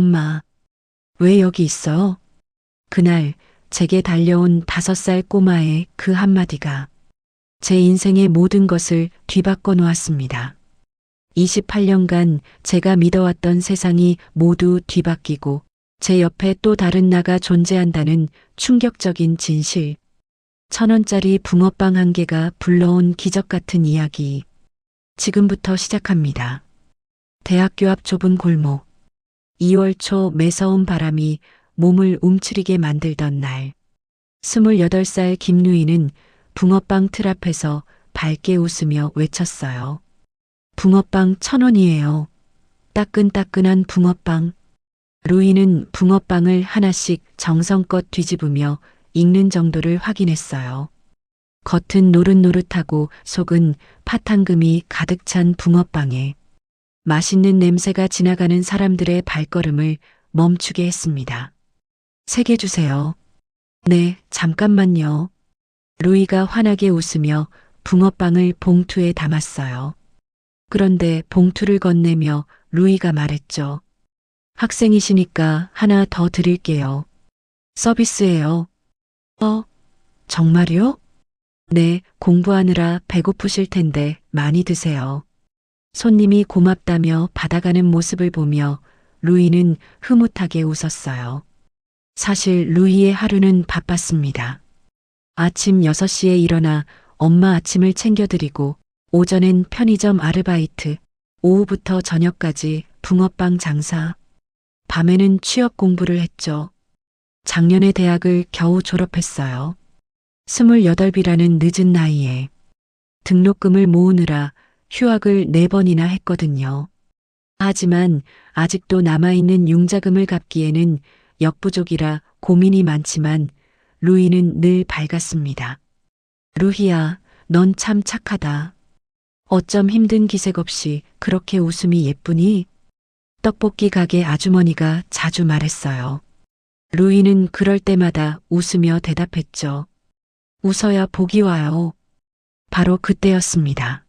엄마, 왜 여기 있어? 그날 제게 달려온 5살 꼬마의 그 한마디가 제 인생의 모든 것을 뒤바꿔 놓았습니다. 28년간 제가 믿어왔던 세상이 모두 뒤바뀌고 제 옆에 또 다른 나가 존재한다는 충격적인 진실. 1,000원짜리 붕어빵 1개가 불러온 기적 같은 이야기. 지금부터 시작합니다. 대학교 앞 좁은 골목. 2월 초 매서운 바람이 몸을 움츠리게 만들던 날. 28살 김루이는 붕어빵 틀 앞에서 밝게 웃으며 외쳤어요. 붕어빵 1,000원이에요. 따끈따끈한 붕어빵. 루이는 붕어빵을 하나씩 정성껏 뒤집으며 익는 정도를 확인했어요. 겉은 노릇노릇하고 속은 팥황금이 가득 찬 붕어빵에 맛있는 냄새가 지나가는 사람들의 발걸음을 멈추게 했습니다. 3개 주세요. 네, 잠깐만요. 루이가 환하게 웃으며 붕어빵을 봉투에 담았어요. 그런데 봉투를 건네며 루이가 말했죠. 학생이시니까 하나 더 드릴게요. 서비스예요. 정말요? 네, 공부하느라 배고프실 텐데 많이 드세요. 손님이 고맙다며 받아가는 모습을 보며 루이는 흐뭇하게 웃었어요. 사실 루이의 하루는 바빴습니다. 아침 6시에 일어나 엄마 아침을 챙겨드리고 오전엔 편의점 아르바이트, 오후부터 저녁까지 붕어빵 장사, 밤에는 취업 공부를 했죠. 작년에 대학을 겨우 졸업했어요. 28이라는 늦은 나이에 등록금을 모으느라 휴학을 4번이나 했거든요. 하지만 아직도 남아있는 융자금을 갚기에는 역부족이라 고민이 많지만 루이는 늘 밝았습니다. 루희야, 넌 참 착하다. 어쩜 힘든 기색 없이 그렇게 웃음이 예쁘니? 떡볶이 가게 아주머니가 자주 말했어요. 루이는 그럴 때마다 웃으며 대답했죠. 웃어야 복이 와요. 바로 그때였습니다.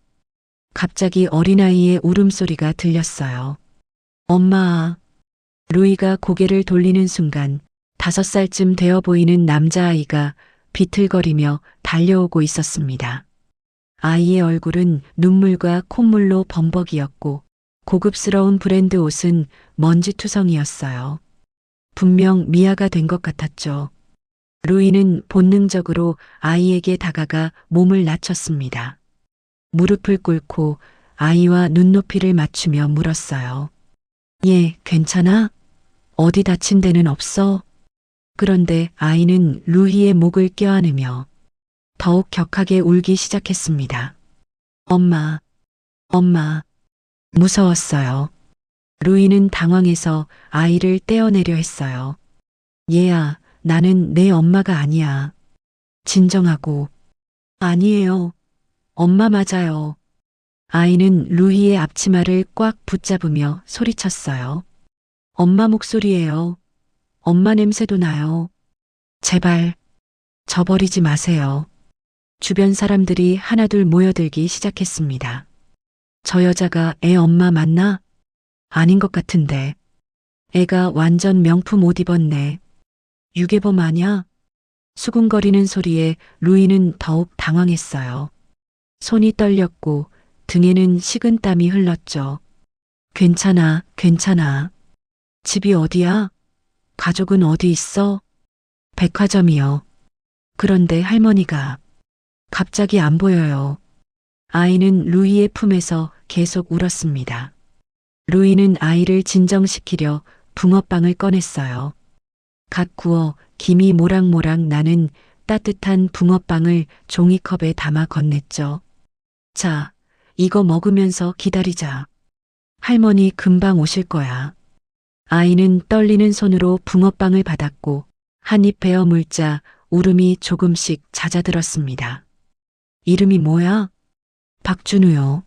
갑자기 어린아이의 울음소리가 들렸어요. 엄마. 루이가 고개를 돌리는 순간 5살쯤 되어 보이는 남자아이가 비틀거리며 달려오고 있었습니다. 아이의 얼굴은 눈물과 콧물로 범벅이었고 고급스러운 브랜드 옷은 먼지투성이었어요. 분명 미아가 된 것 같았죠. 루이는 본능적으로 아이에게 다가가 몸을 낮췄습니다. 무릎을 꿇고 아이와 눈높이를 맞추며 물었어요. 얘, 괜찮아? 어디 다친 데는 없어? 그런데 아이는 루이의 목을 껴안으며 더욱 격하게 울기 시작했습니다. 엄마, 엄마. 무서웠어요. 루이는 당황해서 아이를 떼어내려 했어요. 얘야, 나는 내 엄마가 아니야. 진정하고. 아니에요. 엄마 맞아요. 아이는 루이의 앞치마를 꽉 붙잡으며 소리쳤어요. 엄마 목소리예요. 엄마 냄새도 나요. 제발, 저버리지 마세요. 주변 사람들이 하나둘 모여들기 시작했습니다. 저 여자가 애 엄마 맞나? 아닌 것 같은데. 애가 완전 명품 옷 입었네. 유괴범 아냐? 수군거리는 소리에 루이는 더욱 당황했어요. 손이 떨렸고 등에는 식은땀이 흘렀죠. 괜찮아, 괜찮아. 집이 어디야? 가족은 어디 있어? 백화점이요. 그런데 할머니가 갑자기 안 보여요. 아이는 루이의 품에서 계속 울었습니다. 루이는 아이를 진정시키려 붕어빵을 꺼냈어요. 갓 구워 김이 모락모락 나는 따뜻한 붕어빵을 종이컵에 담아 건넸죠. 자, 이거 먹으면서 기다리자. 할머니 금방 오실 거야. 아이는 떨리는 손으로 붕어빵을 받았고 한 입 베어 물자 울음이 조금씩 잦아들었습니다. 이름이 뭐야? 박준우요.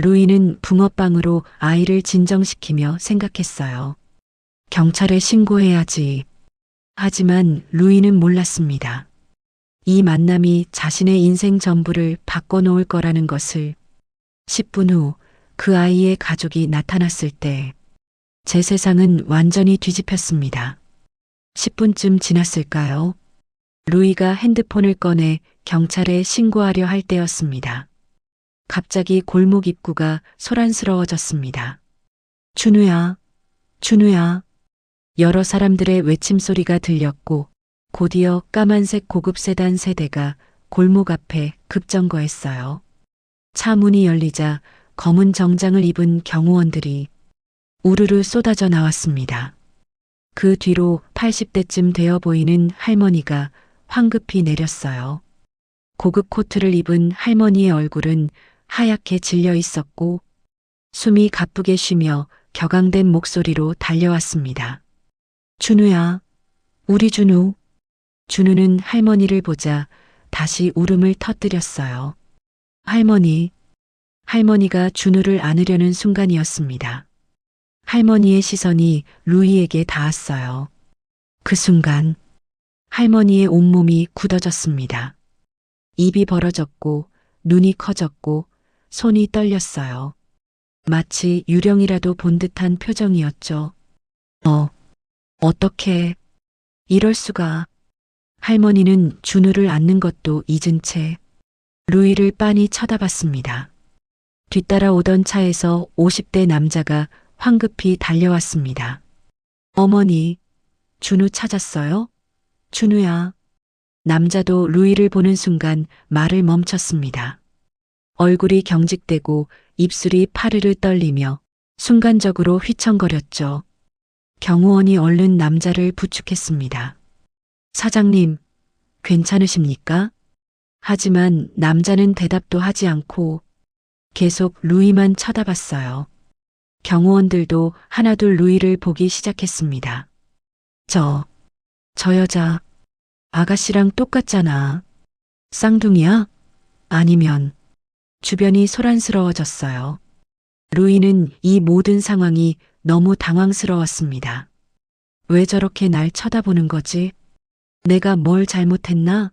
루이는 붕어빵으로 아이를 진정시키며 생각했어요. 경찰에 신고해야지. 하지만 루이는 몰랐습니다. 이 만남이 자신의 인생 전부를 바꿔놓을 거라는 것을. 10분 후 그 아이의 가족이 나타났을 때 제 세상은 완전히 뒤집혔습니다. 10분쯤 지났을까요? 루이가 핸드폰을 꺼내 경찰에 신고하려 할 때였습니다. 갑자기 골목 입구가 소란스러워졌습니다. 준우야, 준우야. 여러 사람들의 외침소리가 들렸고 곧이어 까만색 고급 세단 세 대가 골목 앞에 급정거했어요. 차 문이 열리자 검은 정장을 입은 경호원들이 우르르 쏟아져 나왔습니다. 그 뒤로 80대쯤 되어 보이는 할머니가 황급히 내렸어요. 고급 코트를 입은 할머니의 얼굴은 하얗게 질려 있었고 숨이 가쁘게 쉬며 격앙된 목소리로 달려왔습니다. 준우야, 우리 준우. 준우는 할머니를 보자 다시 울음을 터뜨렸어요. 할머니. 할머니가 준우를 안으려는 순간이었습니다. 할머니의 시선이 루이에게 닿았어요. 그 순간 할머니의 온몸이 굳어졌습니다. 입이 벌어졌고 눈이 커졌고 손이 떨렸어요. 마치 유령이라도 본 듯한 표정이었죠. 어떻게 이럴 수가. 할머니는 준우를 안는 것도 잊은 채 루이를 빤히 쳐다봤습니다. 뒤따라 오던 차에서 50대 남자가 황급히 달려왔습니다. 어머니, 준우 찾았어요? 준우야. 남자도 루이를 보는 순간 말을 멈췄습니다. 얼굴이 경직되고 입술이 파르르 떨리며 순간적으로 휘청거렸죠. 경호원이 얼른 남자를 부축했습니다. 사장님, 괜찮으십니까? 하지만 남자는 대답도 하지 않고 계속 루이만 쳐다봤어요. 경호원들도 하나둘 루이를 보기 시작했습니다. 저 여자, 아가씨랑 똑같잖아. 쌍둥이야? 아니면. 주변이 소란스러워졌어요. 루이는 이 모든 상황이 너무 당황스러웠습니다. 왜 저렇게 날 쳐다보는 거지? 내가 뭘 잘못했나?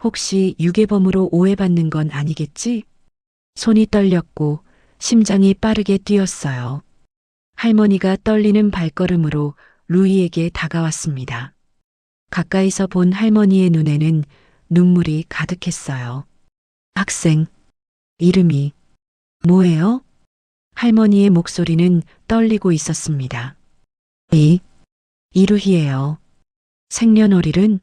혹시 유괴범으로 오해받는 건 아니겠지? 손이 떨렸고 심장이 빠르게 뛰었어요. 할머니가 떨리는 발걸음으로 루이에게 다가왔습니다. 가까이서 본 할머니의 눈에는 눈물이 가득했어요. 학생, 이름이 뭐예요? 할머니의 목소리는 떨리고 있었습니다. 이루희예요. 생년월일은?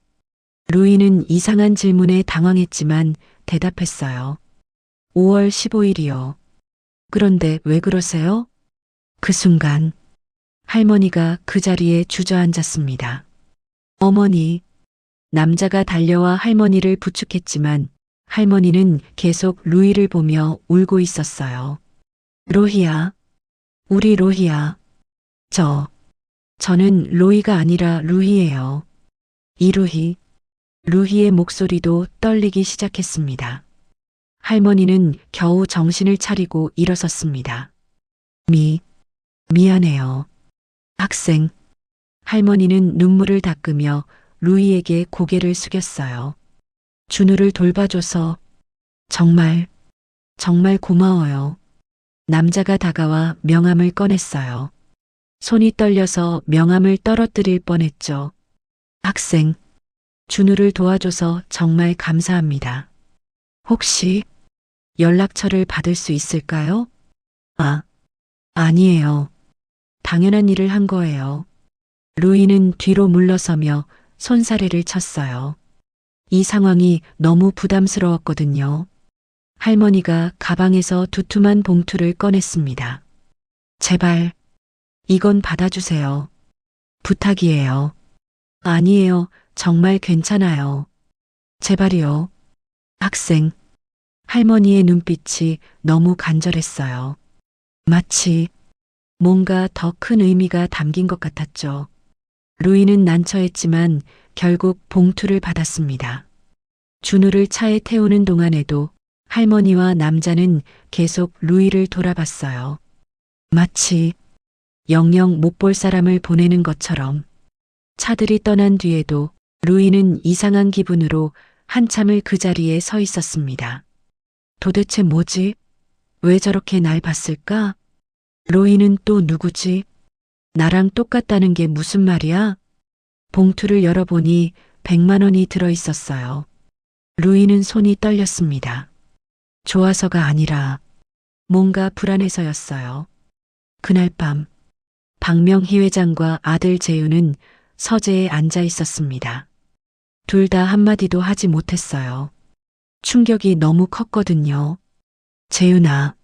루이는 이상한 질문에 당황했지만 대답했어요. 5월 15일이요. 그런데 왜 그러세요? 그 순간 할머니가 그 자리에 주저앉았습니다. 어머니. 남자가 달려와 할머니를 부축했지만 할머니는 계속 루이를 보며 울고 있었어요. 로희야. 우리 로희야. 저는 로이가 아니라 루희예요. 이루희. 루희의 목소리도 떨리기 시작했습니다. 할머니는 겨우 정신을 차리고 일어섰습니다. 미안해요. 학생. 할머니는 눈물을 닦으며 루이에게 고개를 숙였어요. 준우를 돌봐줘서 정말 고마워요. 남자가 다가와 명함을 꺼냈어요. 손이 떨려서 명함을 떨어뜨릴 뻔했죠. 학생, 준우를 도와줘서 정말 감사합니다. 혹시 연락처를 받을 수 있을까요? 아니에요. 당연한 일을 한 거예요. 루이는 뒤로 물러서며 손사래를 쳤어요. 이 상황이 너무 부담스러웠거든요. 할머니가 가방에서 두툼한 봉투를 꺼냈습니다. 제발, 이건 받아주세요. 부탁이에요. 아니에요. 정말 괜찮아요. 제발이요. 학생. 할머니의 눈빛이 너무 간절했어요. 마치 뭔가 더 큰 의미가 담긴 것 같았죠. 루이는 난처했지만 결국 봉투를 받았습니다. 준우를 차에 태우는 동안에도 할머니와 남자는 계속 루이를 돌아봤어요. 마치 영영 못 볼 사람을 보내는 것처럼. 차들이 떠난 뒤에도 루이는 이상한 기분으로 한참을 그 자리에 서 있었습니다. 도대체 뭐지? 왜 저렇게 날 봤을까? 로이는 또 누구지? 나랑 똑같다는 게 무슨 말이야? 봉투를 열어보니 100만 원이 들어 있었어요. 루이는 손이 떨렸습니다. 좋아서가 아니라 뭔가 불안해서였어요. 그날 밤 박명희 회장과 아들 재윤은 서재에 앉아 있었습니다. 둘 다 한마디도 하지 못했어요. 충격이 너무 컸거든요. 재윤아,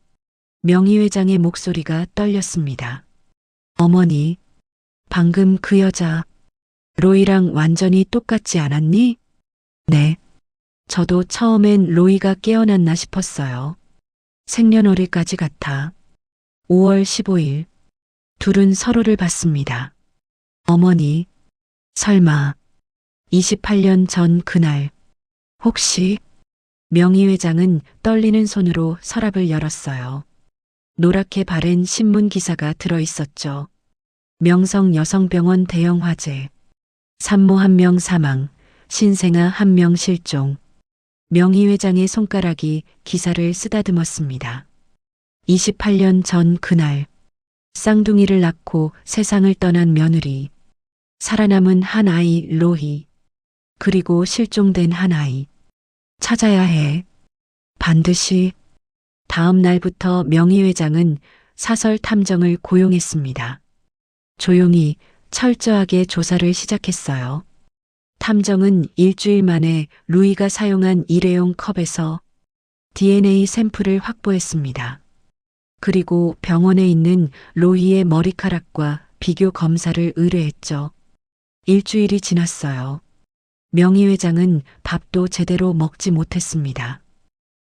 명희 회장의 목소리가 떨렸습니다. 어머니, 방금 그 여자 로이랑 완전히 똑같지 않았니? 네. 저도 처음엔 로이가 깨어났나 싶었어요. 생년월일까지 같아. 5월 15일. 둘은 서로를 봤습니다. 어머니, 설마 28년 전 그날 혹시 명희 회장은 떨리는 손으로 서랍을 열었어요. 노랗게 바랜 신문 기사가 들어 있었죠. 명성 여성병원 대형 화재. 산모 1명 사망, 신생아 1명 실종. 명희 회장의 손가락이 기사를 쓰다듬었습니다. 28년 전 그날 쌍둥이를 낳고 세상을 떠난 며느리, 살아남은 한 아이 로희, 그리고 실종된 한 아이. 찾아야 해. 반드시. 다음 날부터 명희 회장은 사설 탐정을 고용했습니다. 조용히 철저하게 조사를 시작했어요. 탐정은 일주일 만에 루이가 사용한 일회용 컵에서 DNA 샘플을 확보했습니다. 그리고 병원에 있는 로이의 머리카락과 비교 검사를 의뢰했죠. 일주일이 지났어요. 명희 회장은 밥도 제대로 먹지 못했습니다.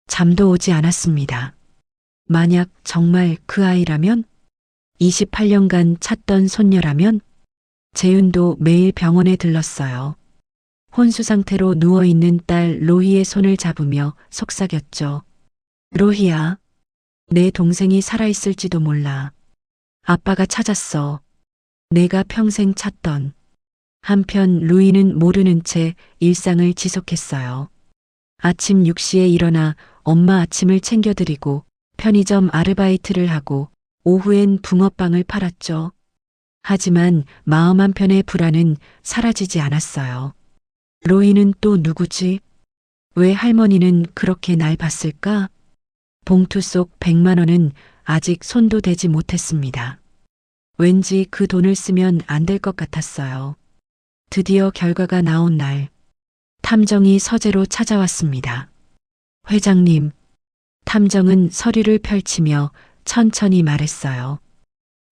잠도 오지 않았습니다. 만약 정말 그 아이라면? 28년간 찾던 손녀라면? 재윤도 매일 병원에 들렀어요. 혼수 상태로 누워있는 딸 로희의 손을 잡으며 속삭였죠. 로희야, 내 동생이 살아있을지도 몰라. 아빠가 찾았어. 내가 평생 찾던. 한편 루이는 모르는 채 일상을 지속했어요. 아침 6시에 일어나 엄마 아침을 챙겨드리고 편의점 아르바이트를 하고 오후엔 붕어빵을 팔았죠. 하지만 마음 한편의 불안은 사라지지 않았어요. 로이는 또 누구지? 왜 할머니는 그렇게 날 봤을까? 봉투 속 100만 원은 아직 손도 대지 못했습니다. 왠지 그 돈을 쓰면 안 될 것 같았어요. 드디어 결과가 나온 날, 탐정이 서재로 찾아왔습니다. 회장님, 탐정은 서류를 펼치며 천천히 말했어요.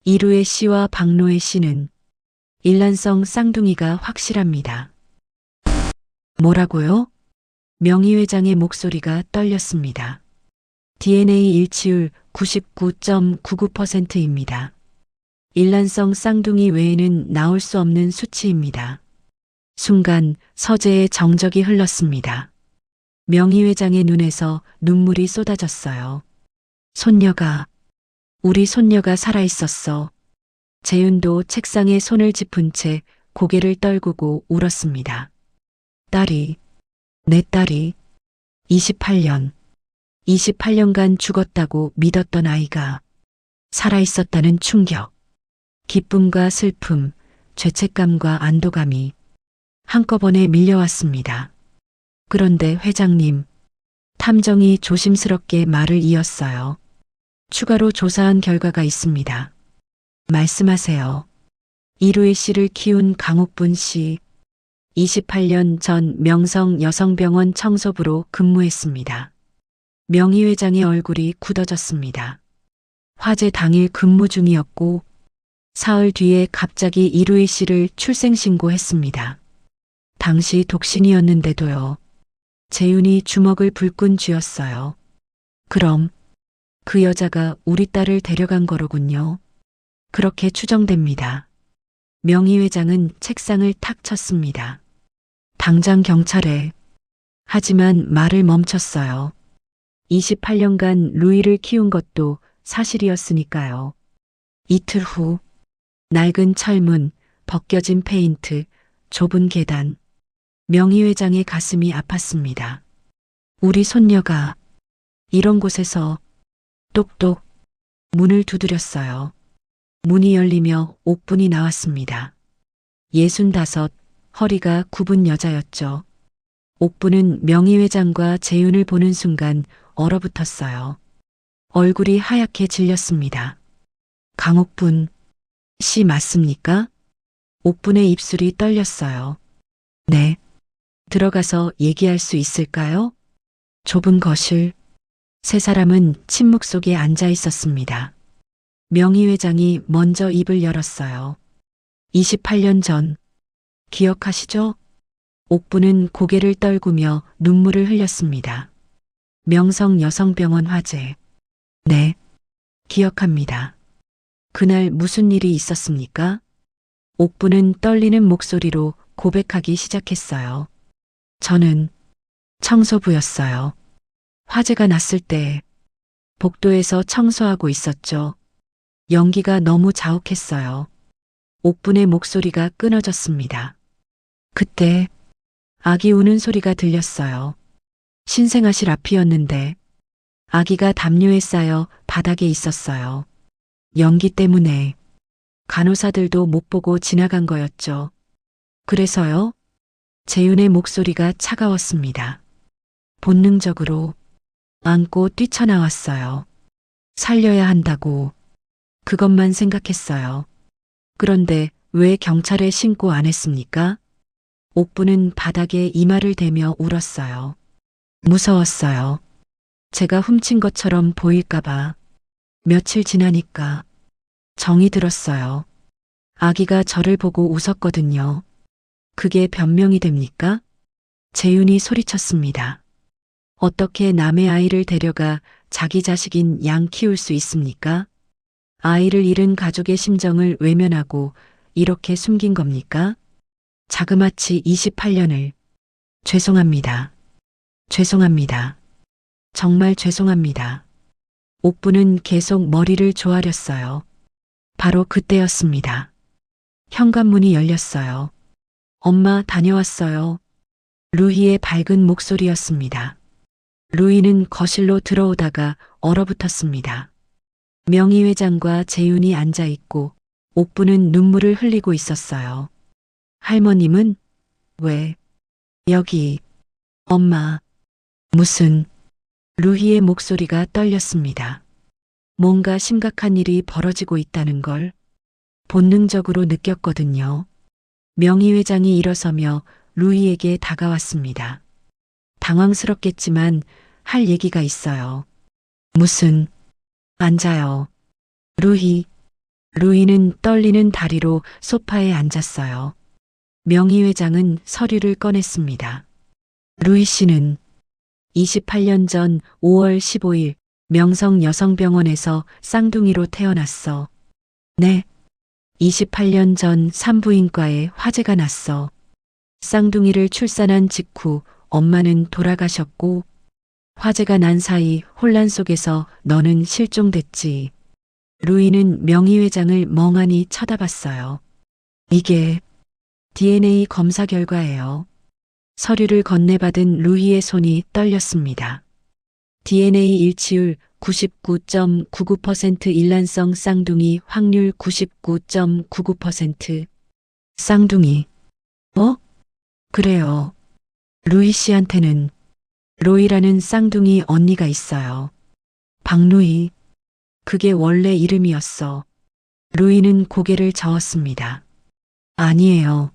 이루의 씨와 박노의 씨는 일란성 쌍둥이가 확실합니다. 뭐라고요? 명희 회장의 목소리가 떨렸습니다. DNA 일치율 99.99%입니다. 일란성 쌍둥이 외에는 나올 수 없는 수치입니다. 순간 서재에 정적이 흘렀습니다. 명희 회장의 눈에서 눈물이 쏟아졌어요. 우리 손녀가 살아있었어. 재윤도 책상에 손을 짚은 채 고개를 떨구고 울었습니다. 내 딸이 28년간 죽었다고 믿었던 아이가 살아있었다는 충격, 기쁨과 슬픔, 죄책감과 안도감이 한꺼번에 밀려왔습니다. 그런데 회장님, 탐정이 조심스럽게 말을 이었어요. 추가로 조사한 결과가 있습니다. 말씀하세요. 이루의 씨를 키운 강옥분 씨, 28년 전 명성 여성병원 청소부로 근무했습니다. 명희 회장의 얼굴이 굳어졌습니다. 화재 당일 근무 중이었고 사흘 뒤에 갑자기 이루의 씨를 출생신고했습니다. 당시 독신이었는데도요. 재윤이 주먹을 불끈 쥐었어요. 그럼 그 여자가 우리 딸을 데려간 거로군요. 그렇게 추정됩니다. 명희 회장은 책상을 탁 쳤습니다. 당장 경찰에. 하지만 말을 멈췄어요. 28년간 루이를 키운 것도 사실이었으니까요. 이틀 후 낡은 철문, 벗겨진 페인트, 좁은 계단. 명희 회장의 가슴이 아팠습니다. 우리 손녀가 이런 곳에서 똑똑 문을 두드렸어요. 문이 열리며 옥분이 나왔습니다. 65, 허리가 굽은 여자였죠. 옥분은 명의회장과 재윤을 보는 순간 얼어붙었어요. 얼굴이 하얗게 질렸습니다. 강옥분 씨 맞습니까? 옥분의 입술이 떨렸어요. 네. 들어가서 얘기할 수 있을까요? 좁은 거실. 세 사람은 침묵 속에 앉아 있었습니다. 명의회장이 먼저 입을 열었어요. 28년 전. 기억하시죠? 옥분은 고개를 떨구며 눈물을 흘렸습니다. 명성 여성병원 화재. 네. 기억합니다. 그날 무슨 일이 있었습니까? 옥분은 떨리는 목소리로 고백하기 시작했어요. 저는 청소부였어요. 화재가 났을 때 복도에서 청소하고 있었죠. 연기가 너무 자욱했어요. 옥분의 목소리가 끊어졌습니다. 그때 아기 우는 소리가 들렸어요. 신생아실 앞이었는데 아기가 담요에 쌓여 바닥에 있었어요. 연기 때문에 간호사들도 못 보고 지나간 거였죠. 그래서요? 재윤의 목소리가 차가웠습니다. 본능적으로 안고 뛰쳐나왔어요. 살려야 한다고 그것만 생각했어요. 그런데 왜 경찰에 신고 안 했습니까? 옥분은 바닥에 이마를 대며 울었어요. 무서웠어요. 제가 훔친 것처럼 보일까봐. 며칠 지나니까 정이 들었어요. 아기가 저를 보고 웃었거든요. 그게 변명이 됩니까? 재윤이 소리쳤습니다. 어떻게 남의 아이를 데려가 자기 자식인 양 키울 수 있습니까? 아이를 잃은 가족의 심정을 외면하고 이렇게 숨긴 겁니까? 자그마치 28년을. 죄송합니다. 죄송합니다. 정말 죄송합니다. 옥분은 계속 머리를 조아렸어요. 바로 그때였습니다. 현관문이 열렸어요. 엄마 다녀왔어요. 루희의 밝은 목소리였습니다. 루희는 거실로 들어오다가 얼어붙었습니다. 명의회장과 재윤이 앉아있고 옥분은 눈물을 흘리고 있었어요. 할머님은 왜 여기 엄마 무슨 루희의 목소리가 떨렸습니다. 뭔가 심각한 일이 벌어지고 있다는 걸 본능적으로 느꼈거든요. 명의회장이 일어서며 루희에게 다가왔습니다. 당황스럽겠지만 할 얘기가 있어요. 무슨 앉아요. 루희는 떨리는 다리로 소파에 앉았어요. 명의회장은 서류를 꺼냈습니다. 루희 씨는 28년 전 5월 15일 명성 여성병원에서 쌍둥이로 태어났어. 네. 28년 전 산부인과에 화재가 났어. 쌍둥이를 출산한 직후 엄마는 돌아가셨고 화재가 난 사이 혼란 속에서 너는 실종됐지. 루이는 명의회장을 멍하니 쳐다봤어요. 이게 DNA 검사 결과예요. 서류를 건네받은 루이의 손이 떨렸습니다. DNA 일치율 99.99% 일란성 쌍둥이 확률 99.99%. 쌍둥이. 그래요. 루이 씨한테는 로이라는 쌍둥이 언니가 있어요. 박루이. 그게 원래 이름이었어. 루이는 고개를 저었습니다. 아니에요.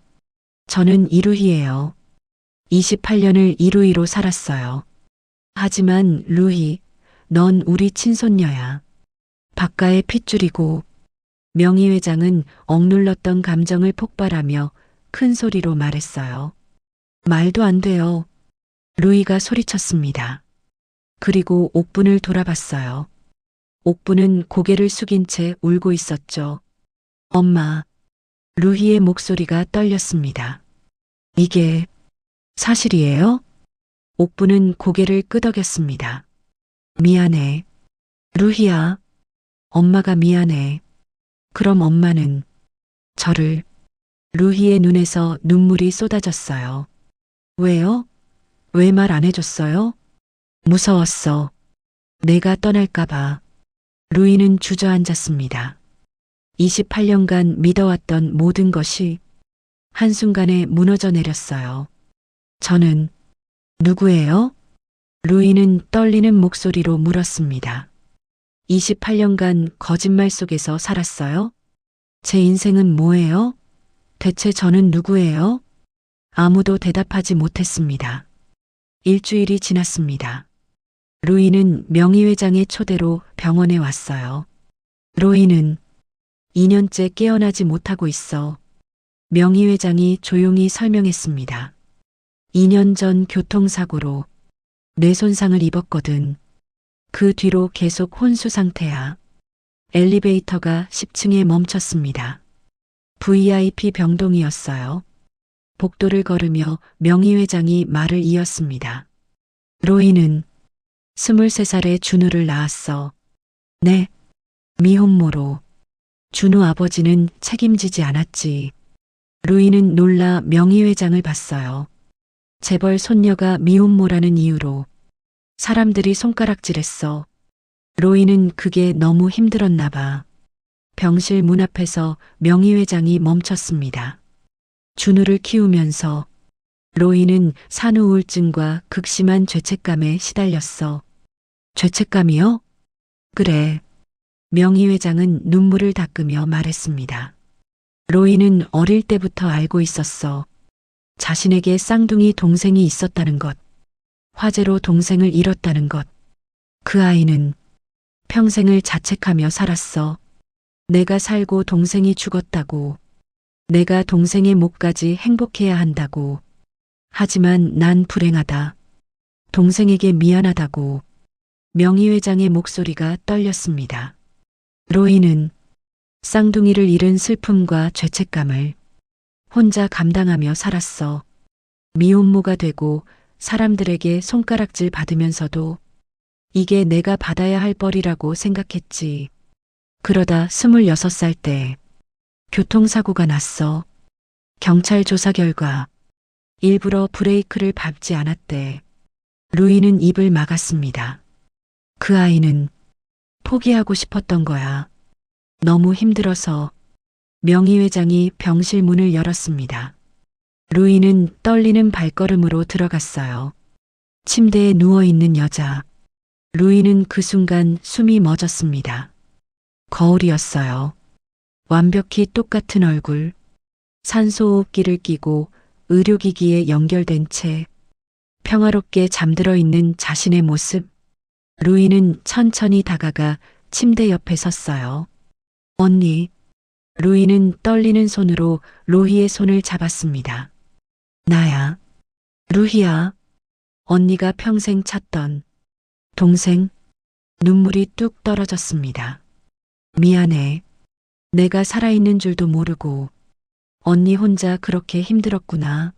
저는 이루희예요. 28년을 이루희로 살았어요. 하지만 루희, 넌 우리 친손녀야. 박가의 핏줄이고. 명의회장은 억눌렀던 감정을 폭발하며 큰 소리로 말했어요. 말도 안 돼요. 루이가 소리쳤습니다. 그리고 옥분을 돌아봤어요. 옥분은 고개를 숙인 채 울고 있었죠. 엄마. 루희의 목소리가 떨렸습니다. 이게 사실이에요? 옥분은 고개를 끄덕였습니다. 미안해. 루희야. 엄마가 미안해. 그럼 엄마는 저를. 루희의 눈에서 눈물이 쏟아졌어요. 왜요? 왜 말 안 해줬어요? 무서웠어. 내가 떠날까봐. 루이는 주저앉았습니다. 28년간 믿어왔던 모든 것이 한순간에 무너져 내렸어요. 저는 누구예요? 루이는 떨리는 목소리로 물었습니다. 28년간 거짓말 속에서 살았어요? 제 인생은 뭐예요? 대체 저는 누구예요? 아무도 대답하지 못했습니다. 일주일이 지났습니다. 루이는 명의회장의 초대로 병원에 왔어요. 루이는 2년째 깨어나지 못하고 있어. 명의회장이 조용히 설명했습니다. 2년 전 교통사고로 뇌 손상을 입었거든. 그 뒤로 계속 혼수 상태야. 엘리베이터가 10층에 멈췄습니다. VIP 병동이었어요. 복도를 걸으며 명의회장이 말을 이었습니다. 로이는 23살에 준우를 낳았어. 네, 미혼모로. 준우 아버지는 책임지지 않았지. 루이는 놀라 명의회장을 봤어요. 재벌 손녀가 미혼모라는 이유로 사람들이 손가락질했어. 로이는 그게 너무 힘들었나 봐. 병실 문 앞에서 명의회장이 멈췄습니다. 준우를 키우면서 로이는 산후 우울증과 극심한 죄책감에 시달렸어. 죄책감이요? 그래. 명의회장은 눈물을 닦으며 말했습니다. 로이는 어릴 때부터 알고 있었어. 자신에게 쌍둥이 동생이 있었다는 것. 화재로 동생을 잃었다는 것. 그 아이는 평생을 자책하며 살았어. 내가 살고 동생이 죽었다고. 내가 동생의 목까지 행복해야 한다고. 하지만 난 불행하다. 동생에게 미안하다고. 명의회장의 목소리가 떨렸습니다. 로이는 쌍둥이를 잃은 슬픔과 죄책감을 혼자 감당하며 살았어. 미혼모가 되고 사람들에게 손가락질 받으면서도 이게 내가 받아야 할 벌이라고 생각했지. 그러다 26살 때 교통사고가 났어. 경찰 조사 결과 일부러 브레이크를 밟지 않았대. 루이는 입을 막았습니다. 그 아이는 포기하고 싶었던 거야. 너무 힘들어서. 명의회장이 병실 문을 열었습니다. 루이는 떨리는 발걸음으로 들어갔어요. 침대에 누워있는 여자. 루이는 그 순간 숨이 멎었습니다. 거울이었어요. 완벽히 똑같은 얼굴, 산소호흡기를 끼고 의료기기에 연결된 채 평화롭게 잠들어 있는 자신의 모습. 루이는 천천히 다가가 침대 옆에 섰어요. 언니. 루이는 떨리는 손으로 로희의 손을 잡았습니다. 나야. 루희야. 언니가 평생 찾던 동생. 눈물이 뚝 떨어졌습니다. 미안해. 내가 살아있는 줄도 모르고 언니 혼자 그렇게 힘들었구나.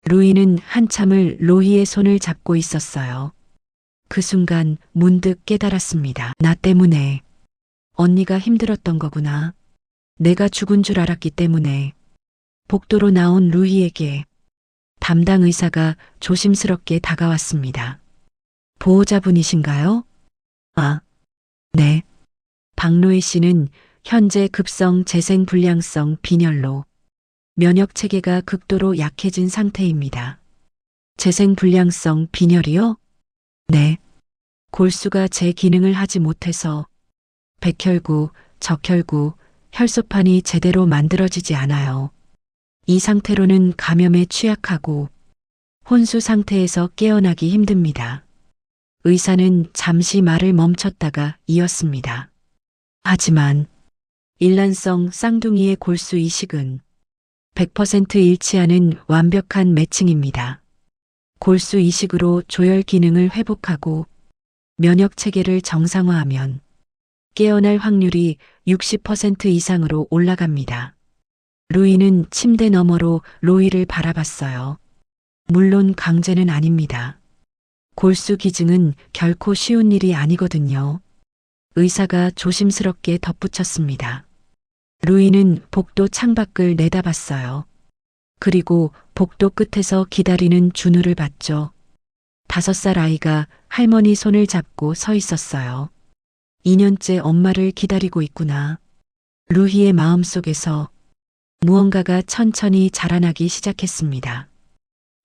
루이는 한참을 로희의 손을 잡고 있었어요. 그 순간 문득 깨달았습니다. 나 때문에 언니가 힘들었던 거구나. 내가 죽은 줄 알았기 때문에. 복도로 나온 루이에게 담당 의사가 조심스럽게 다가왔습니다. 보호자분이신가요? 아, 네. 박로희 씨는 현재 급성 재생불량성 빈혈로 면역 체계가 극도로 약해진 상태입니다. 재생불량성 빈혈이요? 네. 골수가 제 기능을 하지 못해서 백혈구, 적혈구, 혈소판이 제대로 만들어지지 않아요. 이 상태로는 감염에 취약하고 혼수 상태에서 깨어나기 힘듭니다. 의사는 잠시 말을 멈췄다가 이었습니다. 하지만 일란성 쌍둥이의 골수 이식은 100% 일치하는 완벽한 매칭입니다. 골수 이식으로 조혈 기능을 회복하고 면역 체계를 정상화하면 깨어날 확률이 60% 이상으로 올라갑니다. 루이는 침대 너머로 로이를 바라봤어요. 물론 강제는 아닙니다. 골수 기증은 결코 쉬운 일이 아니거든요. 의사가 조심스럽게 덧붙였습니다. 루이는 복도 창밖을 내다봤어요. 그리고 복도 끝에서 기다리는 준우를 봤죠. 5살 아이가 할머니 손을 잡고 서 있었어요. 2년째 엄마를 기다리고 있구나. 루희의 마음속에서 무언가가 천천히 자라나기 시작했습니다.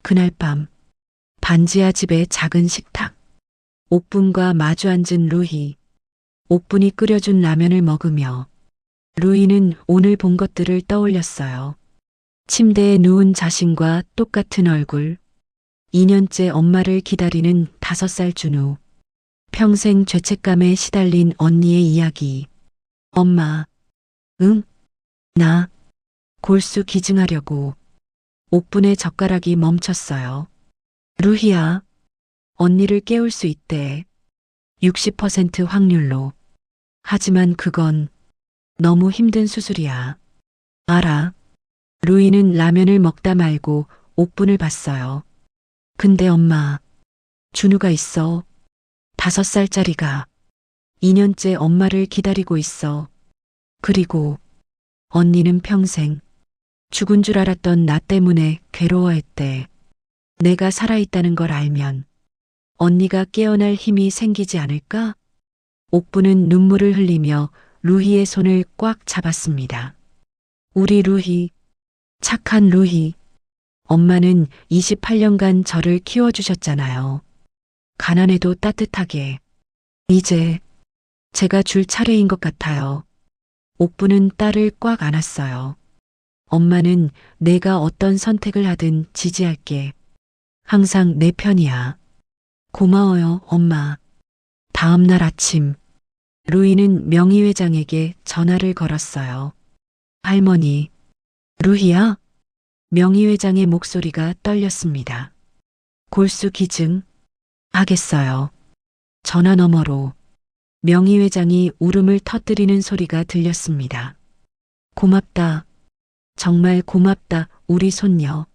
그날 밤 반지하 집의 작은 식탁. 옥분과 마주 앉은 루희. 옥분이 끓여준 라면을 먹으며 루희는 오늘 본 것들을 떠올렸어요. 침대에 누운 자신과 똑같은 얼굴. 2년째 엄마를 기다리는 5살 준우. 평생 죄책감에 시달린 언니의 이야기. 엄마. 응? 나. 골수 기증하려고. 옥분의 젓가락이 멈췄어요. 루희야. 언니를 깨울 수 있대. 60% 확률로. 하지만 그건 너무 힘든 수술이야. 알아. 루이는 라면을 먹다 말고 옥분을 봤어요. 근데 엄마, 준우가 있어. 5살짜리가 2년째 엄마를 기다리고 있어. 그리고 언니는 평생 죽은 줄 알았던 나 때문에 괴로워했대. 내가 살아있다는 걸 알면 언니가 깨어날 힘이 생기지 않을까? 옥부는 눈물을 흘리며 루희의 손을 꽉 잡았습니다. 우리 루희, 착한 루희. 엄마는 28년간 저를 키워주셨잖아요. 가난해도 따뜻하게. 이제 제가 줄 차례인 것 같아요. 옥부는 딸을 꽉 안았어요. 엄마는 내가 어떤 선택을 하든 지지할게. 항상 내 편이야. 고마워요, 엄마. 다음 날 아침, 루이는 명의회장에게 전화를 걸었어요. 할머니, 루희야? 명의회장의 목소리가 떨렸습니다. 골수 기증? 하겠어요. 전화 너머로 명의회장이 울음을 터뜨리는 소리가 들렸습니다. 고맙다. 정말 고맙다, 우리 손녀.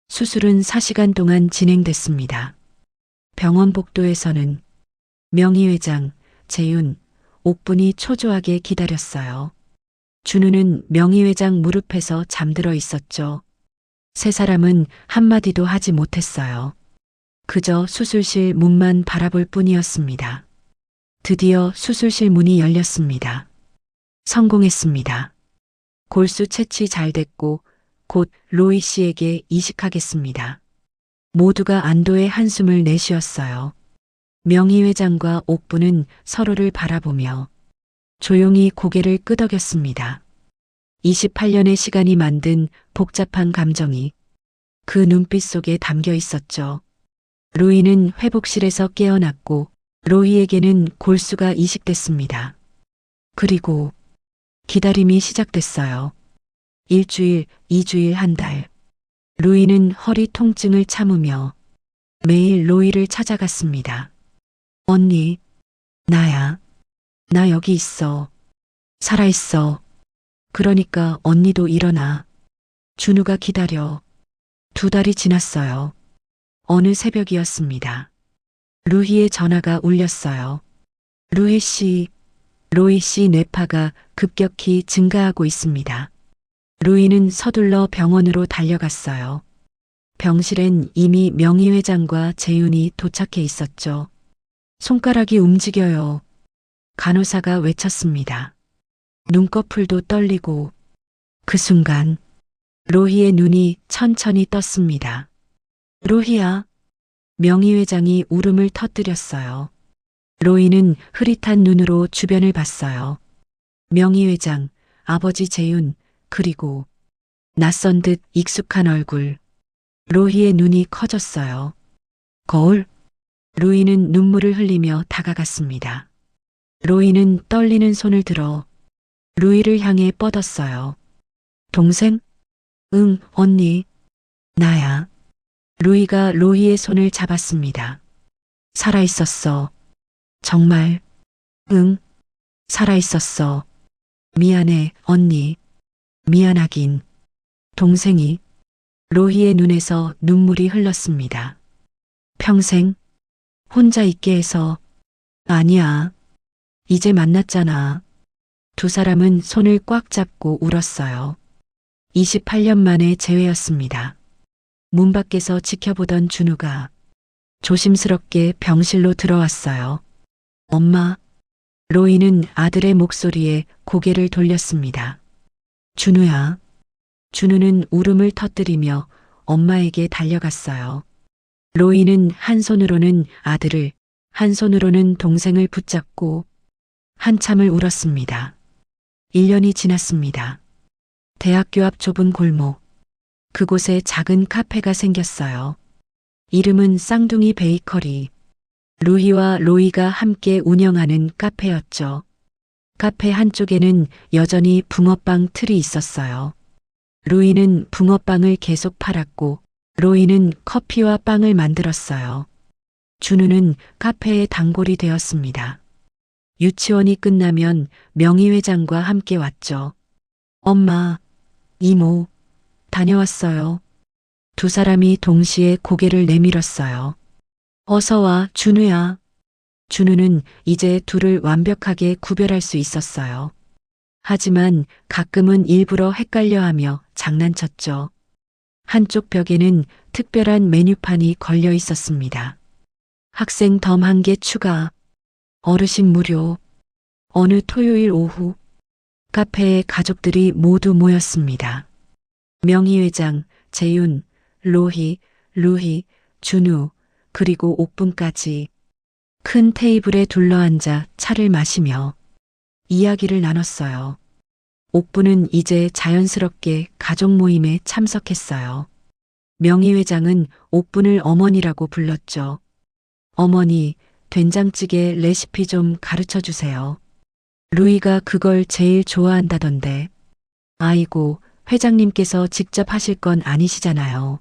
수술은 4시간 동안 진행됐습니다. 병원 복도에서는 명의회장, 재윤, 옥분이 초조하게 기다렸어요. 준우는 명의회장 무릎에서 잠들어 있었죠. 세 사람은 한마디도 하지 못했어요. 그저 수술실 문만 바라볼 뿐이었습니다. 드디어 수술실 문이 열렸습니다. 성공했습니다. 골수 채취 잘 됐고 곧 로이 씨에게 이식하겠습니다. 모두가 안도의 한숨을 내쉬었어요. 명의회장과 옥부는 서로를 바라보며 조용히 고개를 끄덕였습니다. 28년의 시간이 만든 복잡한 감정이 그 눈빛 속에 담겨 있었죠. 로이는 회복실에서 깨어났고 로이에게는 골수가 이식됐습니다. 그리고 기다림이 시작됐어요. 1주일, 2주일, 한 달. 로이는 허리 통증을 참으며 매일 로이를 찾아갔습니다. 언니, 나야. 나 여기 있어. 살아있어. 그러니까 언니도 일어나. 준우가 기다려. 2달이 지났어요. 어느 새벽이었습니다. 루희의 전화가 울렸어요. 루희 씨, 로이 씨 뇌파가 급격히 증가하고 있습니다. 루이는 서둘러 병원으로 달려갔어요. 병실엔 이미 명의회장과 재윤이 도착해 있었죠. 손가락이 움직여요. 간호사가 외쳤습니다. 눈꺼풀도 떨리고 그 순간 로희의 눈이 천천히 떴습니다. 로희야. 명의회장이 울음을 터뜨렸어요. 로이는 흐릿한 눈으로 주변을 봤어요. 명의회장, 아버지 재윤, 그리고 낯선 듯 익숙한 얼굴. 로희의 눈이 커졌어요. 거울? 로이는 눈물을 흘리며 다가갔습니다. 로이는 떨리는 손을 들어 루이를 향해 뻗었어요. 동생? 응, 언니. 나야. 루이가 로이의 손을 잡았습니다. 살아있었어. 정말? 응, 살아있었어. 미안해, 언니. 미안하긴. 동생이. 로희의 눈에서 눈물이 흘렀습니다. 평생 혼자 있게 해서. 아니야. 이제 만났잖아. 2사람은 손을 꽉 잡고 울었어요. 28년 만의 재회였습니다. 문 밖에서 지켜보던 준우가 조심스럽게 병실로 들어왔어요. 엄마, 로이는 아들의 목소리에 고개를 돌렸습니다. 준우야. 준우는 울음을 터뜨리며 엄마에게 달려갔어요. 로이는 한 손으로는 아들을, 한 손으로는 동생을 붙잡고 한참을 울었습니다. 1년이 지났습니다. 대학교 앞 좁은 골목. 그곳에 작은 카페가 생겼어요. 이름은 쌍둥이 베이커리. 루희와 로이가 함께 운영하는 카페였죠. 카페 한쪽에는 여전히 붕어빵 틀이 있었어요. 루이는 붕어빵을 계속 팔았고 로이는 커피와 빵을 만들었어요. 준우는 카페의 단골이 되었습니다. 유치원이 끝나면 명의회장과 함께 왔죠. 엄마, 이모, 다녀왔어요. 두 사람이 동시에 고개를 내밀었어요. 어서 와, 준우야. 준우는 이제 둘을 완벽하게 구별할 수 있었어요. 하지만 가끔은 일부러 헷갈려하며 장난쳤죠. 한쪽 벽에는 특별한 메뉴판이 걸려 있었습니다. 학생 덤 1개 추가, 어르신 무료, 어느 토요일 오후. 카페에 가족들이 모두 모였습니다. 명의회장, 재윤, 로희, 루희, 준우, 그리고 옥분까지 큰 테이블에 둘러앉아 차를 마시며 이야기를 나눴어요. 옥분은 이제 자연스럽게 가족 모임에 참석했어요. 명의회장은 옥분을 어머니라고 불렀죠. 어머니, 된장찌개 레시피 좀 가르쳐 주세요. 루이가 그걸 제일 좋아한다던데. 아이고, 회장님께서 직접 하실 건 아니시잖아요.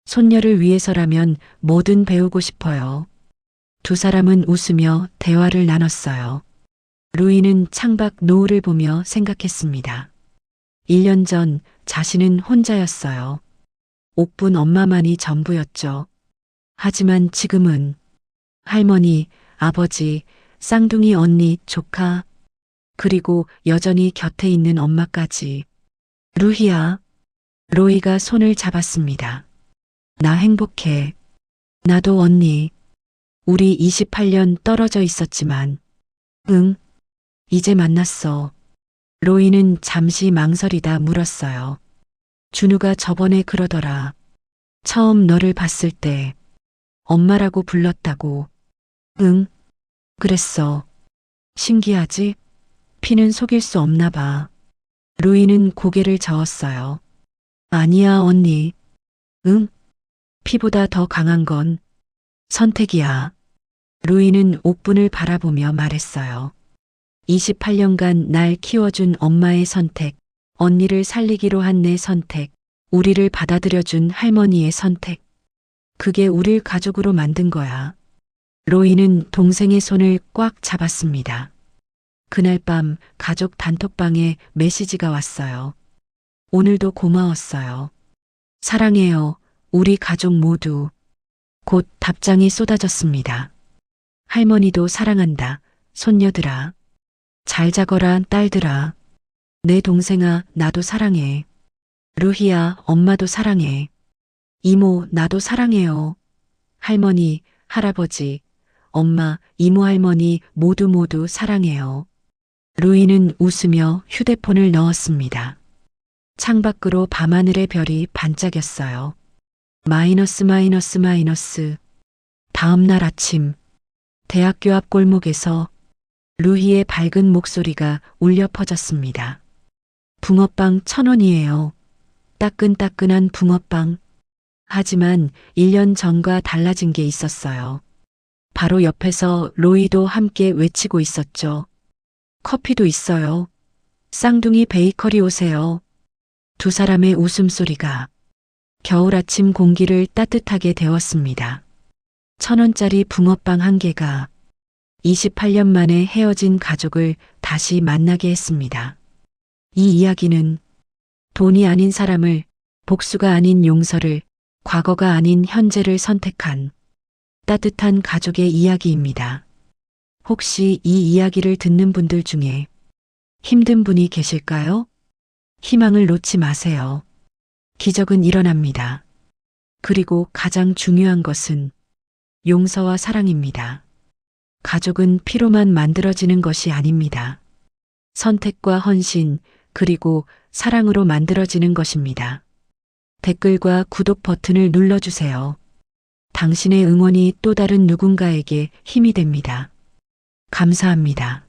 손녀를 위해서라면 뭐든 배우고 싶어요. 두 사람은 웃으며 대화를 나눴어요. 루이는 창밖 노을을 보며 생각했습니다. 1년 전 자신은 혼자였어요. 옥분 엄마만이 전부였죠. 하지만 지금은 할머니, 아버지, 쌍둥이 언니, 조카, 그리고 여전히 곁에 있는 엄마까지. 루희야. 로이가 손을 잡았습니다. 나 행복해. 나도 언니. 우리 28년 떨어져 있었지만. 응. 이제 만났어. 로이는 잠시 망설이다 물었어요. 준우가 저번에 그러더라. 처음 너를 봤을 때 엄마라고 불렀다고. 응. 그랬어. 신기하지? 피는 속일 수 없나 봐. 루이는 고개를 저었어요. 아니야, 언니. 응? 피보다 더 강한 건 선택이야. 루이는 옥분을 바라보며 말했어요. 28년간 날 키워준 엄마의 선택, 언니를 살리기로 한 내 선택, 우리를 받아들여준 할머니의 선택. 그게 우릴 가족으로 만든 거야. 로이는 동생의 손을 꽉 잡았습니다. 그날 밤 가족 단톡방에 메시지가 왔어요. 오늘도 고마웠어요. 사랑해요. 우리 가족 모두. 곧 답장이 쏟아졌습니다. 할머니도 사랑한다. 손녀들아. 잘 자거라 딸들아. 내 동생아 나도 사랑해. 루희야 엄마도 사랑해. 이모 나도 사랑해요. 할머니, 할아버지, 엄마, 이모 할머니 모두 사랑해요. 루이는 웃으며 휴대폰을 넣었습니다. 창밖으로 밤하늘의 별이 반짝였어요. 마이너스. 다음 날 아침 대학교 앞 골목에서 루희의 밝은 목소리가 울려 퍼졌습니다. 붕어빵 1,000원이에요. 따끈따끈한 붕어빵. 하지만 1년 전과 달라진 게 있었어요. 바로 옆에서 로이도 함께 외치고 있었죠. 커피도 있어요. 쌍둥이 베이커리 오세요. 두 사람의 웃음소리가 겨울 아침 공기를 따뜻하게 데웠습니다. 1,000원짜리 붕어빵 1개가 28년 만에 헤어진 가족을 다시 만나게 했습니다. 이 이야기는 돈이 아닌 사람을, 복수가 아닌 용서를, 과거가 아닌 현재를 선택한 따뜻한 가족의 이야기입니다. 혹시 이 이야기를 듣는 분들 중에 힘든 분이 계실까요? 희망을 놓지 마세요. 기적은 일어납니다. 그리고 가장 중요한 것은 용서와 사랑입니다. 가족은 피로만 만들어지는 것이 아닙니다. 선택과 헌신, 그리고 사랑으로 만들어지는 것입니다. 댓글과 구독 버튼을 눌러주세요. 당신의 응원이 또 다른 누군가에게 힘이 됩니다. 감사합니다.